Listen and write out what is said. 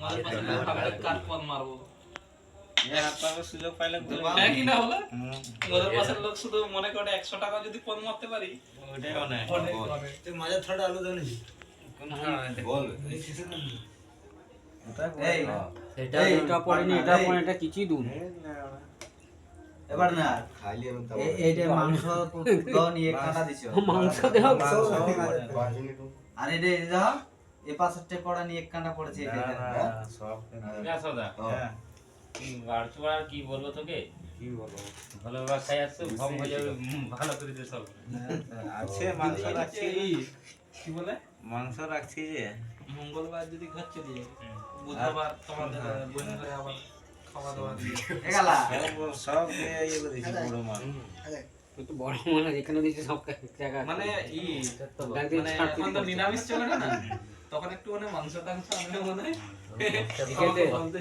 মাঝে পাশে কাট পন মারবো সুযোগ পাইলে কি না হলো ওদের পাশের লোক শুধু মনে করে 100 টাকা যদি পন মারতে পারি ওটাই অনেক মাঝে থোড়া আলু দেন বল এটা এটা পড়েনি এটা পড়ে এটা কিছুই দুন এবার না খাইলে আমি তো এইটা মাংস দাও নিয়ে কাটা দিছো মাংস দেহ আর এটা দাও এই পাশেরটা পড়া নিয়ে কাটা পড়েছে এটা সব সদা আর কি বলবো তোকে কি বলবো ভালো ভাবে খাই আসছো ভম হয়ে যাবে ভালো করে দে সব আছে মাংস রাখছি কি বলে মাংস রাখছি যে মঙ্গলবার যদি ঘর চলে যাবে বুধবার তোমাদের বইন করে আবার খাওয়া দাওয়া দিয়ে এগালা সব দিয়ে ইয়ে করেছি বড় মাছ একটু বড় মনে যেখানে দিয়েছে সব জায়গা মানে একদিন মানে ছাড়তে এখন তো দিতে। নিরামিষ চলে না তখন একটু মানে মাংস টাংস আনলে মনে হয় খেতে। বলতে